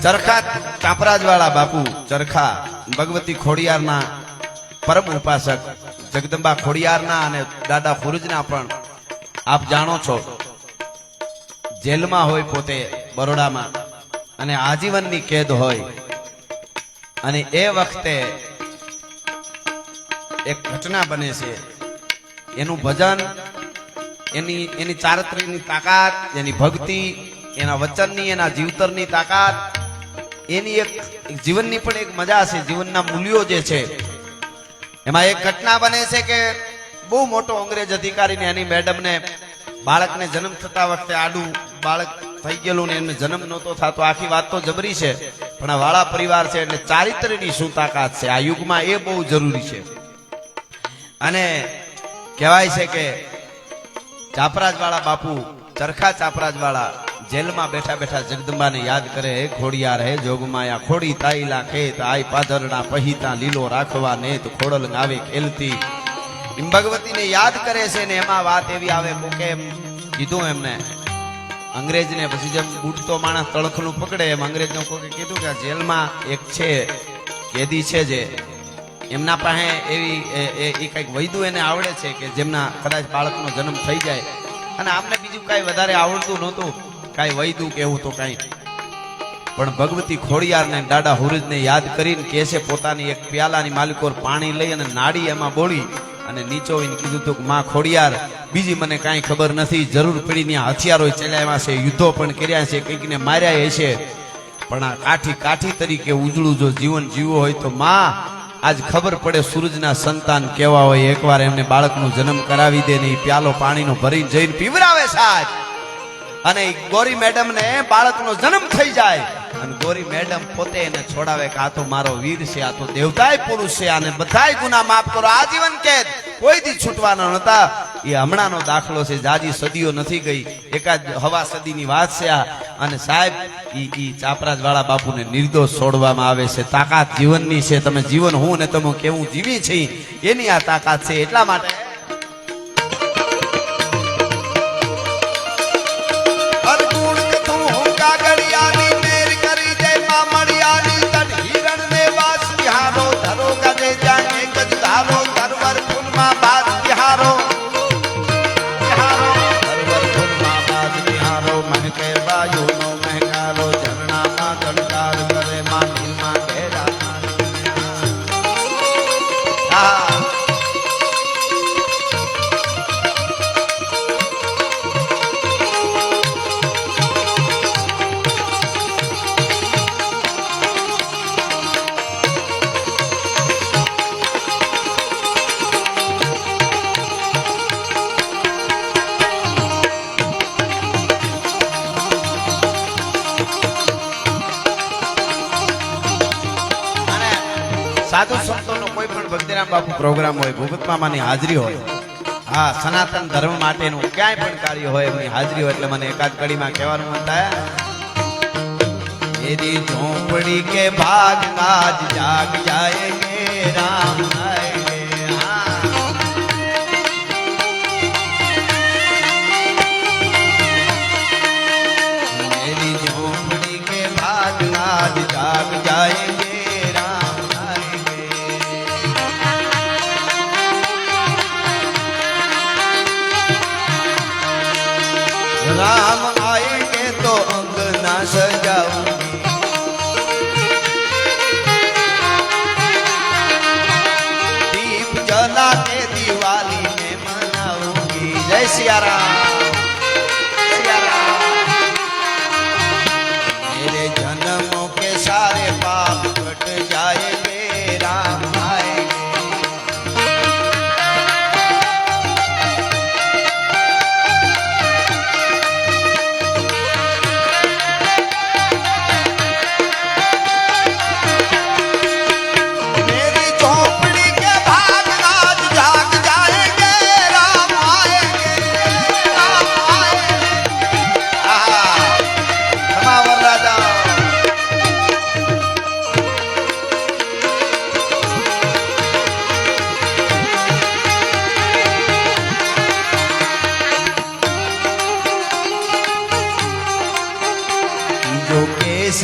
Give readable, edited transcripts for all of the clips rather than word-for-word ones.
ચરખા ચાપરાજવાળા બાપુ ચરખા ભગવતી ખોડિયારના પરમ ઉપાસક જગદંબા ખોડિયારના અને દાદા ખુરજના પણ આપ જાણો છો જેલમાં હોય પોતે બરોડામાં અને આજીવનની કેદ હોય અને એ વખતે એક ઘટના બને છે એનું ભજન એની ચારિત્ર્યની તાકાત એની ભક્તિ એના વચનની એના જીવતરની તાકાત એની એક જીવનની પણ એક મજા છે જીવનના મૂલ્યો જે છે એમાં એક ઘટના બને છે કે બહુ મોટો અંગ્રેજ અધિકારીને એની મેડમને બાળકને જન્મ થતા વખતે આડું બાળક થઈ ગયેલું ને એમને જન્મ નહોતો થતો આખી વાત તો જબરી છે પણ આ વાળા પરિવાર છે એટલે ચારિત્ર્યની શું તાકાત છે આ યુગમાં એ બહુ જરૂરી છે અને કહેવાય છે કે ચાપરાજવાળા બાપુ ચરખા ચાપરાજવાળા જેલમાં બેઠા બેઠા જગદંબાને યાદ કરે હે ખોડિયાર હે જોગમાયા ખોડી તાઈલા ખેત આઈ પાદરના પહીતા લીલો રાખવા ને તો ખોડલ ગાવે ખેલતી એમ ભગવતીને યાદ કરે છે ને એમાં વાત એવી આવે કોકે એમ કીધું એમને અંગ્રેજને પછી જેમ બૂટતો માણસ તળખનું પકડે એમ અંગ્રેજને કોકે કીધું કે જેલમાં એક છે કેદી છે જે એમના પાસે એવી એ કઈક વૈદુ એને આવડે છે કે જેમના કદાચ બાળકનો જન્મ થઈ જાય અને આપને બીજું કઈ વધારે આવડતું નહોતું કાંઈ વૈદુ કેવું તો કાંઈ પણ ભગવતી ખોડિયારને દાદા હુરજને યાદ કરીને કે છે પોતાની એક પ્યાલાની માલિકોર પાણી લઈ અને નાડી એમાં બોળી અને નીચો એને કીધું હતું કે માં ખોડિયાર બીજી મને કાંઈ ખબર નથી જરૂર પડીને હથિયારો ચલાવ્યા છે યુદ્ધો પણ કર્યા છે કંઈકને માર્યા છે પણ આ કાઠી તરીકે ઉજળું જો જીવન જીવવું હોય તો માં આજ ખબર પડે સૂરજના સંતાન કેવા હોય એકવાર એમને બાળકનો જન્મ કરાવી દે ને એ પ્યાલો પાણીનો ભરીને જઈને પીવરાવે સાહેબ અને ગોરી મેડમ ને બાળકનો જન્મ થઈ જાય અને ગોરી મેડમ પોતે એને છોડાવે કે આ તો મારો વીર છે આ તો દેવતાય પુરુષ છે આને બધાય ગુના માફ કરો આજીવન કેદ કોઈથી છૂટવાના નહોતા એ હમણાંનો દાખલો છે જાજી સદીઓ નથી ગઈ એકાદ હવા સદીની વાત છે આ અને સાહેબ ઈ ચાપરાજવાળા બાપુને નિર્દોષ છોડવામાં આવે છે તાકાત જીવનની છે તમે જીવન હું ને તમે કેવું જીવી છે એની આ તાકાત છે એટલા માટે સાધુ સંતોનો કોઈ પણ ભક્તિરામ બાપુ પ્રોગ્રામ હોય ભૂપત મામાની હાજરી હોય હા સનાતન ધર્મ માટેનું ક્યાંય પણ કાર્ય હોય એમની હાજરી હોય એટલે મને એકાદ કડીમાં કહેવાનું મન થાય એરી ઝોપડી કે ભાગ આજ જાગ જાયેગે રામ આયેગે मेरी झोपड़ी के भाग आज जाग जाएंगे राम आएंगे तो अंगना सजाऊंगी दीप जला के दिवाली में मनाऊंगी जय सिया राम सिया राम मेरे जन्मों के सारे पाप कट जाएंगे राम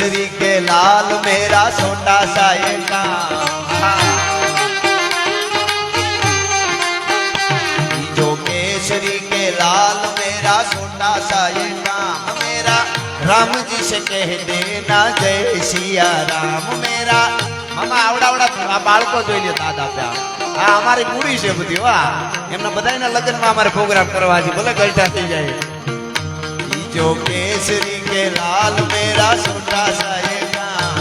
केसरी के लाल मेरा छोटा सा ये काम, जो केसरी के लाल मेरा छोटा सा ये काम, मेरा राम जी से कह देना जय सिया राम। मेरा मामा आवड़ा बाળકો જોઈ લે દાદા પ્યા આ અમારી પૂરી છે બધી વાહ એમના બધાના લગ્નમાં અમારે પ્રોગ્રામ કરવા છે ભલે ગલટા થઈ જાય। जो केसरी के लाल मेरा छोटा सा ये काम,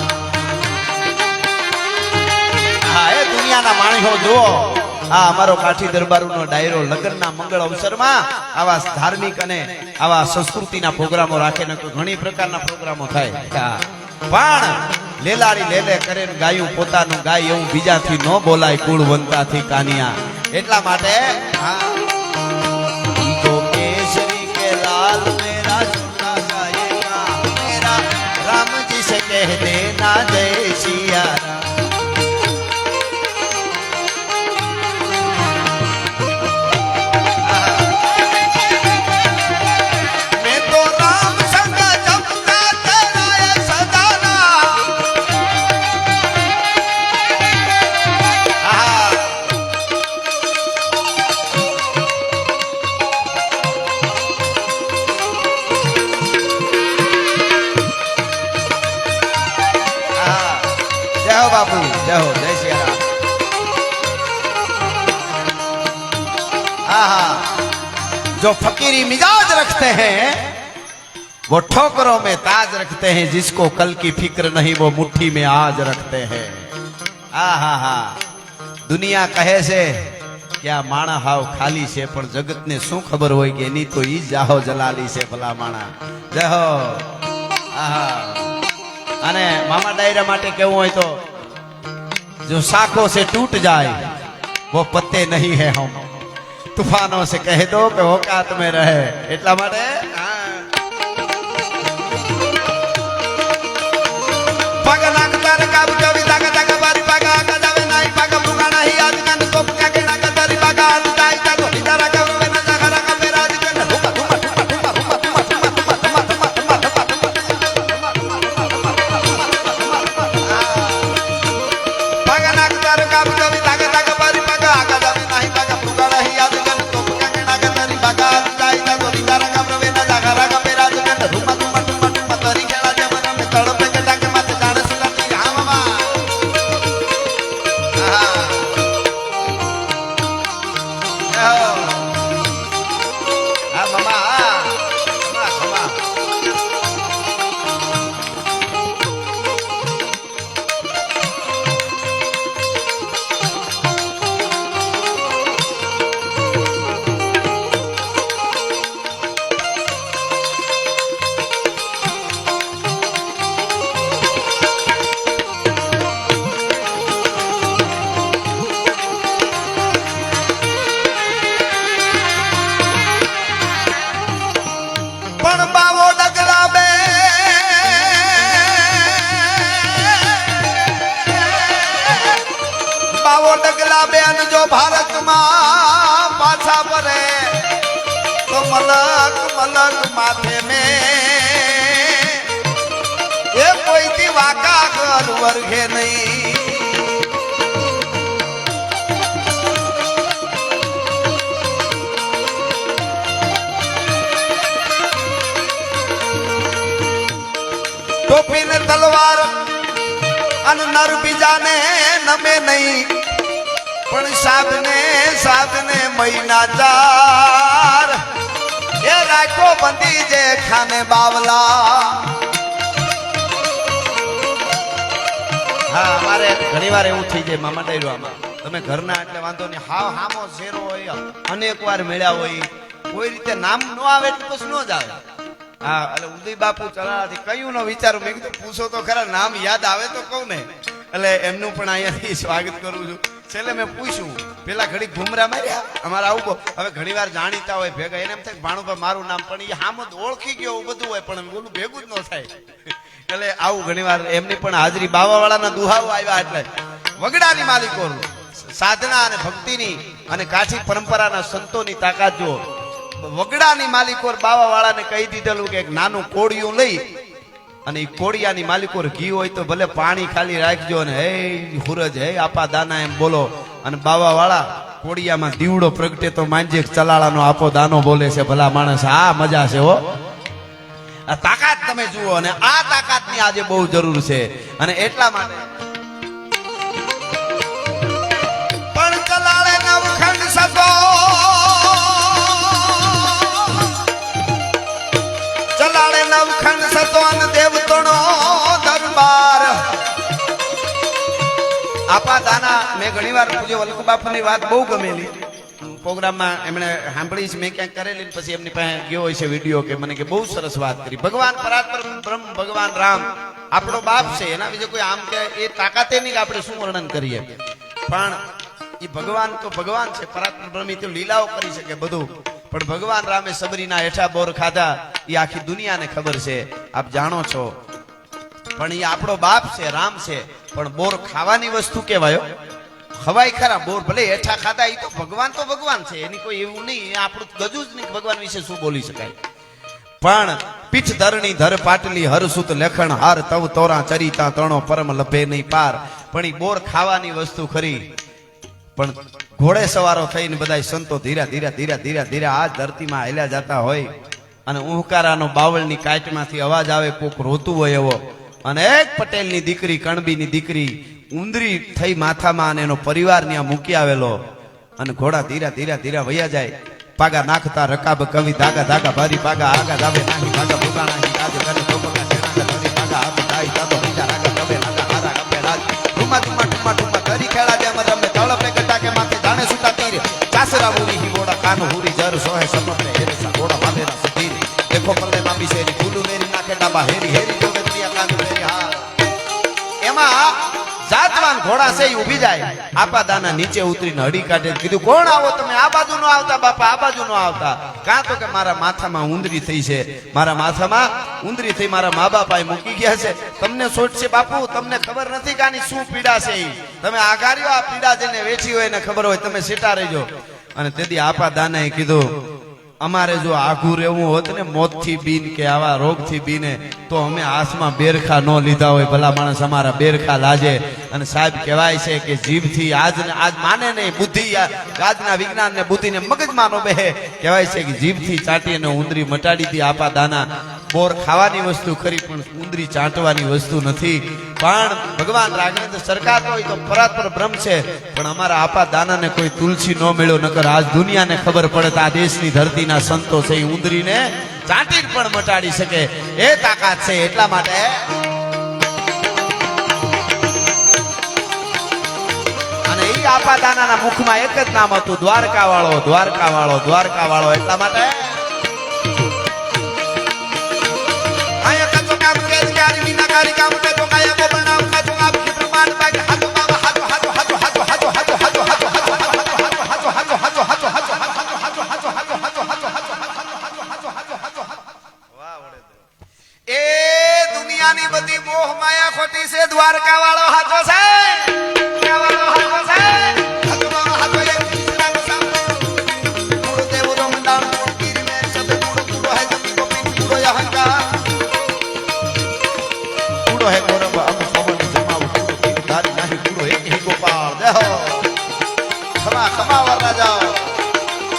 હા એ દુનિયાના માણસો જુઓ આ અમારો કાઠી દરબારનો ડાયરો લગ્નના મંગળ અવસરમાં આવા ધાર્મિક અને આવા સંસ્કૃતિના પ્રોગ્રામો રાખે ને ઘણી પ્રકારના પ્રોગ્રામો થાય પણ લેલાડી લેલે કરે ગાયું પોતાનું ગાય એવું બીજાથી ન બોલાય કુળવંતાથી કાનિયા એટલા માટે જો કેસરી કે લાલ મેરા छोटा सा ये काम, मेरा राम जी से कह देना जय सिया राम। बाबू जय हो जय श्री राम। आहा जो फकीरी मिजाज रखते हैं वो ठोकरों में ताज रखते हैं, जिसको कल की फिक्र नहीं वो मुट्ठी में आज रखते हैं। आहा हा दुनिया कहे से क्या माणा हाव खाली से पण जगत ने शू खबर होय के एनी तो ई जाहो जलाली से भला माणा। जय हो। आहा अने मामा डायरा माटे केवुं होय तो जो शाखों से टूट जाए वो पत्ते नहीं है, हम तूफानों से कह दो कि औकात में रहे એટલા માટે पग नाकतर काब कवि ताका ताका बारी पागा आका जावे नाही पागा पुगाना ही आज कन तो पका के नाका तारी पागा दाई ता तो इधर का वे ना खरा का मेरा आज कन हुका हुका हुका બેન જો ભારતમાં પાછા પરે તો મલક મલક માથે में એ કોઈથી વાકા કર વર્ગે નહીં। ટોપી ને તલવાર અન નર બીજાને નમે નહીં પણ સાધને મહિના ચાર એ રાખો બંધી જે ખાને બાવલા। હા અમારે ઘણી વાર એવું થઈ જાય મામા ડાયરામાં તમે ઘરના એટલે વાંધો નહીં હાવ હામો શેરો હોય અનેક વાર મળ્યા હોય કોઈ રીતે નામ ન આવે એટલે પછી ન જ આવે। હા એટલે ઉદય બાપુ ચલાવાથી કયું ન વિચારું મેં કીધું પૂછો તો ખરા નામ યાદ આવે તો કહું ને એટલે એમનું પણ અહીંયાથી સ્વાગત કરું છું। છેલ્લે મેં પૂછ્યું પેલા ઘડી ઘુમરા માર્યા અમારે આવું હવે ઘણી વાર જાણીતા હોય ભેગા એને એમ થાય ભાણુભાઈ મારું નામ પણ એ આમ જ ઓળખી ગયો બધું હોય પણ બોલું ભેગું જ ન થાય એટલે આવું ઘણી વાર એમની પણ હાજરી બાવાવાળાના દુહાઓ આવ્યા એટલે વગડાની માલિકો સાધના અને ભક્તિની અને કાઠી પરંપરાના સંતોની તાકાત જુઓ। વગડાની માલિકો બાવાવાળાને કહી દીધેલું કે એક નાનું કોડિયું લઈ અને ઈ કોડિયાની માલિકો ઘી હોય તો ભલે પાણી ખાલી રાખજો ને હે હુરજ હે આપા દાના એમ બોલો અને બાવા વાળા કોડિયામાં દીવડો પ્રગટે તો માંજે ચલાળાનો આપો દાનો બોલે છે ભલા માણસ આ મજા છે હો આ તાકાત તમે જુઓ અને આ તાકાતની આજે બહુ જરૂર છે અને એટલા માટે પણ ચલાળે નવખંડ સતો ચલાળે નવખંડ સતો અને દેવતોનો દરબાર આપા દાના મેં ઘણીવાર પૂજ્ય વલ્લભ બાપુની વાત બહુ ગમેલી પ્રોગ્રામમાં એમણે સાંભળી છે મેં ક્યાંક કરેલી પછી એમની પાસે ગયો હોય છે વિડીયો કે મને કે બહુ સરસ વાત કરી ભગવાન પરાત્પરમ બ્રહ્મ ભગવાન રામ આપણો બાપ છે એના વિશે કોઈ આમ કે એ તાકાતે નહીં કે આપણે શું વર્ણન કરીએ પણ એ ભગવાન તો ભગવાન છે પરાત્પર બ્રહ્મ તો લીલાઓ કરી શકે બધું પણ ભગવાન રામે સબરીના હેઠા બોર ખાધા એ આખી દુનિયાને ખબર છે આપ જાણો છો પણ એ આપણો બાપ છે રામ છે પણ બોર ખાવાની વસ્તુ કહેવાયો ખવાય ખરા બોર ભલે હેઠા ખાધા એ તો ભગવાન છે એની કોઈ એવું નહીં આપણું ગજું જ નહીં ભગવાન વિશે શું બોલી શકાય પણ પીઠ ધરણી ધર પાટલી હરસુત લેખણ હાર તવ તોરા ચરિતા તણો પરમ લભે નહીં પાર પણ એ બોર ખાવાની વસ્તુ ખરી પણ ઘોડે સવારો થઈને બધા સંતો ધીરા ધીરા ધીરા ધીરા ધીરા આ ધરતીમાં હાલ્યા જતા હોય અને ઉહકારાનો બાવળની કાટમાંથી અવાજ આવે કોક રોતું હોય એવો અને એક પટેલની દીકરી કણબીની દીકરી ઉંદરી થઈ માથામાં અને એનો પરિવાર ત્યાં મૂકી આવેલો અને ઘોડા ધીરા ધીરા ધીરા વયા જાય પાગા નાખતા રકાબ કવિ ધાગા ધાગા ભારી પાગા આગા દાવે નાહી પાગા પુગાણા હી રાજ કરે ટોપકા શેણાગા ધરી પાગા આપી દાઈ તાતો બીજા રાગા કબે નાગા હારા કબે રાજ ઠુમા ઠુમા ઠુમા ઠુમા કરી ખેડા જેમ રમે તળપે કટા કે માથે જાણે સુતા તીર ચાસરા બોલી હી બોડા કાન હુરી જર સોહે સમપે હેરે સા બોડા માદેરા સતીર દેખો પલ્લે માબી શેરી ફૂલુ મેરી નાખે ડાબા હેરી હેરી જોવે પ્રિયા કાન મેરી હાર એમાં જાતવાન ઘોડા છે ઉભી જાય આપા દાના નીચે ઉતરીને હડી કાઢે કીધું કોણ આવો તમે આ બાજુ નો આવતા બાપા આ બાજુ નો આવતા કાં તો કે મારા માથામાં ઉંદરી થઈ છે મારા માથામાં ઉંદરી થઈ મારા મા બાપા મૂકી ગયા છે તમને સોટ છે બાપુ તમને ખબર નથી કે આની શું પીડા છે તમે આગાર્યો આ પીડા જેને વેચી હોય ને ખબર હોય તમે સેટા રહેજો અને તેથી આપા દાનાએ કીધું અમારે જો આઘું રહેવું હોત ને મોતથી બીન કે આવા રોગથી બીને તો અમે હાથમાં બેરખા ન લીધા હોય ભલા માણસ અમારા બેરખા લાજે અને સાહેબ કહેવાય છે કે જીભથી આજ માને નહીં બુદ્ધિ આજના વિજ્ઞાન ને બુદ્ધિ ને મગજમાં નો બેહે કહેવાય છે કે જીભથી ચાટી અને ઉંદરી મટાડી હતી આપા દાના બોર ખાવાની વસ્તુ ખરી પણ ઉંદરી ચાટવાની વસ્તુ નથી પણ ભગવાન રાઘવેન્દ્ર સરકાર હોય તો પરાત્પર બ્રહ્મ છે પણ અમારા આપા દાનાને કોઈ તુલસી ન મળ્યો નકર આજ દુનિયાને ખબર પડે તો આ દેશની ધરતીના સંતો છે એ ઉંદરીને ચાટી પણ મટાડી શકે એ તાકાત છે એટલા માટે અને એ આપા દાનાના મુખમાં એક જ નામ હતું દ્વારકા વાળો દ્વારકા વાળો દ્વારકા વાળો એટલા માટે બધી મોહ માયા ખોટી છે દ્વારકા વાળો હાથો છે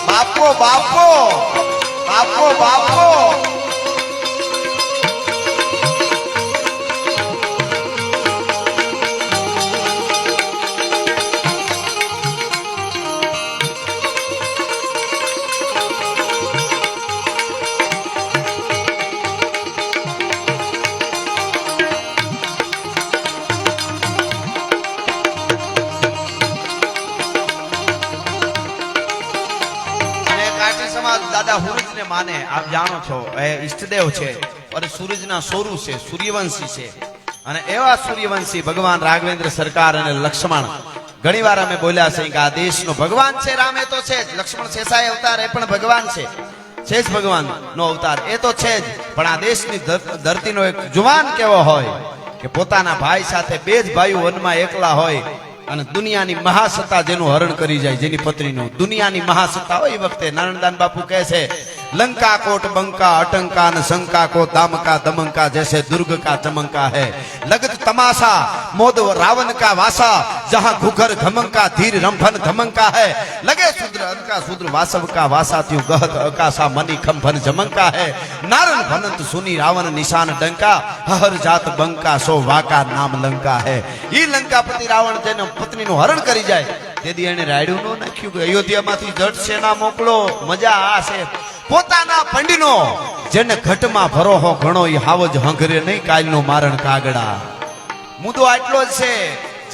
બાપો બાપો બાપો બાપો દાદા હુરુજને માને આપ જાણો છો એ ઈષ્ટદેવ છે અને સૂરજના સોરુ છે સૂર્યવંશી છે અને એવા સૂર્યવંશી ભગવાન રાઘવેન્દ્ર સરકાર અને લક્ષ્મણ ઘણીવાર અમે બોલ્યા છે કે આ દેશનો ભગવાન છે રામ એ તો છે જ લક્ષ્મણ શેષાય અવતાર એ પણ ભગવાન છે જ ભગવાન નો અવતાર એ તો છે જ પણ આ દેશની ધરતીનો એક જુવાન કેવો હોય કે પોતાના ભાઈ સાથે બે જ ભાઈઓ વનમાં એકલા હોય અને દુનિયાની મહાસત્તા જેનું હરણ કરી જાય જેની પત્નીનું દુનિયાની મહાસત્તા હોય એ વખતે નારાયણદાન બાપુ કહે છે लंका कोट बंका अटंका न शंका को दामका दमंका जैसे दुर्ग का चमंका है लगत तमाशा मोद रावण का वासा जहां घुघर घमंका धीर रंभन धमंका है लगे शूद्र अनका शूद्र वासव का वासा त्यों गहत अकाशा मनी खंभन जमंका है नारन भनंत सुनी रावण निशान डंका हर जात बंका सो वाका नाम लंका है ई लंकापति रावण तेनो पत्नी નું હરણ કરી જાય તેથી એને રાયડું નો નાખ્યું કે અયોધ્યામાંથી જટ સેના મોકલો મજા આ છે પોતાના પંડીનો જેને ઘટમાં ભરોહો ઘણો ઈ હાવજ હંગરે નહીં કાલનો મારણ કાગડા મુદ્દો આટલો જ છે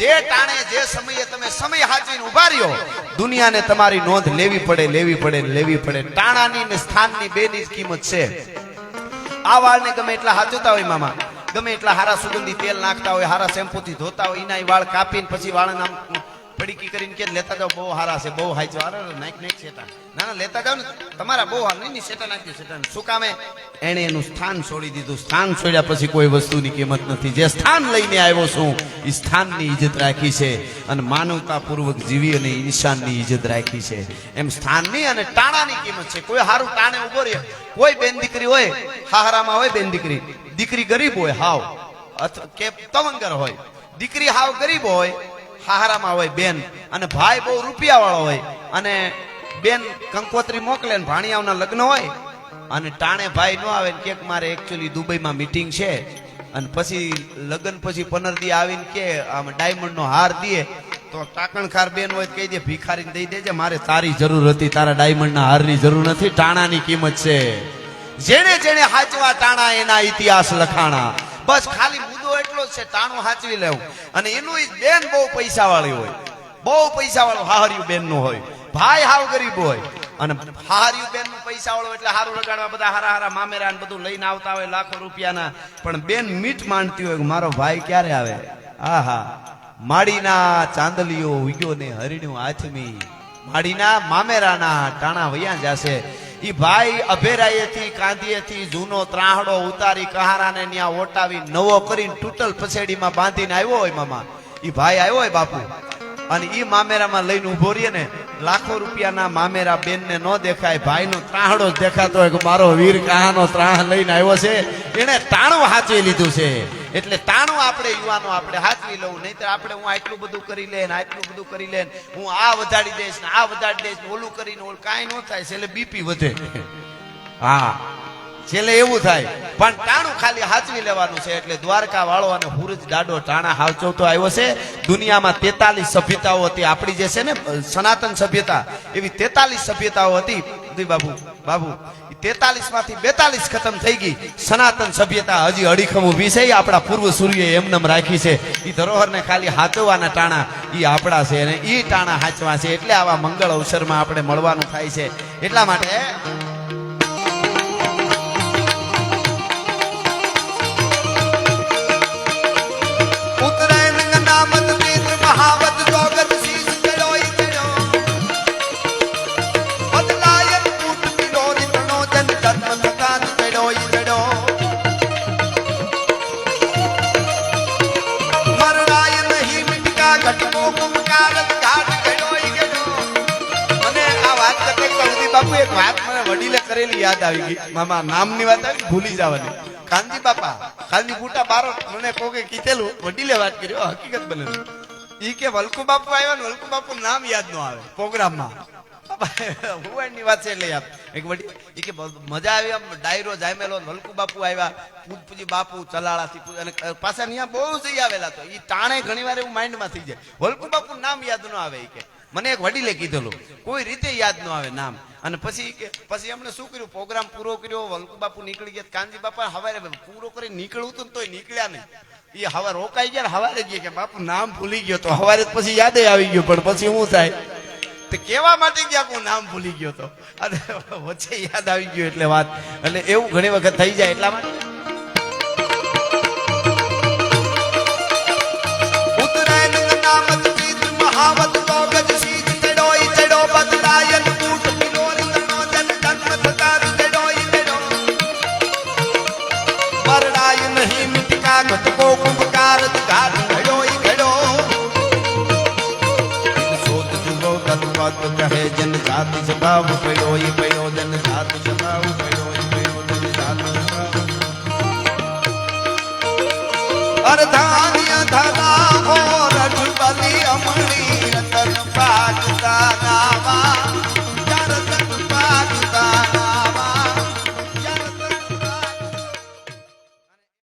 જે ટાણે જે સમયે તમે સમય હાચવીને ઉભા રહ્યો દુનિયાને તમારી નોંધ લેવી પડે ટાણાની ને સ્થાનની બેની જ કિંમત છે આ વાળને ગમે એટલા હાચવતા હોય મામા ગમે એટલા હારા સુગંધી તેલ નાખતા હોય હારા શેમ્પૂથી ધોતા હોય એના વાળ કાપીને પછી વાળને આમ પડીકી કરીને કે લેતા જાવ બહુ હારા છે બહુ હાચો હારા નાખ શેટા ના લેતા જાવ ને તમારા બહુ હાર નહીં શેટા નાખ્યું શેટા શું કામે એને એનું સ્થાન છોડી દીધું સ્થાન છોડ્યા પછી કોઈ વસ્તુની કિંમત નથી જે સ્થાન લઈને આવ્યો છું એ સ્થાનની ઇજ્જત રાખી છે અને માનવતાપૂર્વક જીવી અને ઈશાનની ઇજ્જત રાખી છે એમ સ્થાનની અને ટાણાની કિંમત છે કોઈ હારું ટાણે ઉભો રહે કોઈ બેન દીકરી હોય હાહરામાં હોય બેન દીકરી ગરીબ હોય હાવ કે તવંગર હોય દીકરી હાવ ગરીબ હોય હાહરામાં હોય બેન અને ભાઈ બહુ રૂપિયા વાળો હોય અને બેન કંકોત્રી મોકલે ને ભાણિયાઓના લગ્ન હોય અને ટાણે ભાઈ નો આવે કે મારે એકચ્યુઅલી દુબઈમાં મીટિંગ છે અને પછી લગ્ન પછી 15 દી આવીને કે આમ ડાયમંડ નો હાર દે તો ટાકણખાર બેન હોય કહી દે ભિખારીને દઈ દેજે મારે તારી જરૂર હતી તારા ડાયમંડ ના હારની જરૂર નથી ટાણાની કિંમત છે જેને જેને હાચવા ટાણા એના ઇતિહાસ લખાણા બસ ખાલી મુદ્દો એટલો જ છે ટાણું હાચવી લેવું અને એનું બેન બહુ પૈસા વાળી હોય બહુ પૈસા વાળો હાહરિયું બેન નું હોય ભાઈ હાવ ગરીબ હોય અને હાહરિયું બેન નું પૈસા વાળો એટલે હારું લગાડવા બધા હારા મામેરા ને બધું લઈને આવતા હોય લાખો રૂપિયાના પણ બેન મીઠ માંડતી હોય મારો ભાઈ ક્યારે આવે આહા માડીના ચાંદલીઓ ઉગ્યો ને હરિણ્યું આથમી માડીના મામેરાના ટાણા વયા જશે ઈ ભાઈ અભેરાયેથી કાંધીએથી જૂનો ત્રાહડો ઉતારી કહારાને ન્યા ઓટાવી નવો કરીને તૂટલ પછેડીમાં બાંધીને આવ્યો હોય મામા ઈ ભાઈ આવ્યો હોય બાપુ અને ઈ મામેરામાં લઈને ઉભો રહીએ ને લાખો રૂપિયાના મામેરા બેનને ન દેખાય ભાઈનો ત્રાહડો જ દેખાતો હોય કે મારો વીર કહાનો ત્રાહ લઈને આવ્યો છે એને ટાણું હાચવી લીધું છે એટલે ટાણું આપણે યુવાનો આપણે હાચવી લઉં નહીતર આપણે હું આટલું બધું કરી લે આટલું બધું કરી લે હું આ વધારી દઈશ ને આ વધારી દઈશ ઓલું કરીને ઓલું કાંઈ ન થાય છેલ્લે બીપી વધે હા છેલ્લે એવું થાય પણ ટાણું ખાલી હાચવી લેવાનું છે એટલે દ્વારકા વાળો અને હુરજ દાડો ટાણા હાચવતો આવ્યો છે દુનિયામાં 43 સભ્યતાઓ હતી આપણી જે છે ને સનાતન સભ્યતા એવી 43 સભ્યતાઓ હતી બાબુ 43 માંથી 42 ખતમ થઈ ગઈ સનાતન સભ્યતા હજી અડીખમ ઊભી છે આપણા પૂર્વ સૂર્ય એમનેમ રાખી છે ઈ ધરોહરને ખાલી હાચવવાના ટાણા ઈ આપણા છે અને ઈ ટાણા હાચવા છે એટલે આવા મંગળ અવસરમાં આપણે મળવાનું થાય છે એટલા માટે બાપુ એક વાત મને વડીલે કરેલી યાદ આવી ગઈ મામા નામની વાત આવી ભૂલી જવાની કાનજી બાપા કાલની બુટા બારો મને કોકે કીધેલું વડીલે વાત કરી હકીકત બનેલી ઈ કે વલ્કુ બાપુ આવ્યા ને વલ્કુ બાપુ નામ યાદ ન આવે પ્રોગ્રામમાં હુવાડની વાત છે એટલે યાદ એક વડી ઈ કે મજા આવી આમ ડાયરો જામેલો વલ્કુ બાપુ આવ્યા પૂજી બાપુ ચલાળાથી અને પાછા અહીંયા બહુ જઈ આવેલા તો ઈ ટાણે ઘણીવાર એવું માઇન્ડમાં થઈ જાય વલ્કુ બાપુ નામ યાદ ન આવે ઈ કે મને એક વડીલે કીધેલું કોઈ રીતે યાદ ન આવે નામ અને પછી એમણે શું કર્યું પ્રોગ્રામ પૂરો કર્યો વલ્કુ બાપુ નીકળી ગયા કાનજી બાપા હવારે પૂરો કરી નીકળવું તો તોય નીકળ્યા નહીં એ હવા રોકાઈ ગયા હવારે ગયા કે બાપુ નામ ભૂલી ગયો તો હવારે પછી યાદ આવી ગયો પણ પછી શું થાય તો કેવા માટે ગયા હું નામ ભૂલી ગયો તો અને વચ્ચે યાદ આવી ગયો એટલે વાત એટલે એવું ઘણી વખત થઈ જાય એટલા માટે कहे जन जाति स्वभाव पड़ो ये पड़ो जन जाति स्वभाव અર્ધાન્ય થતા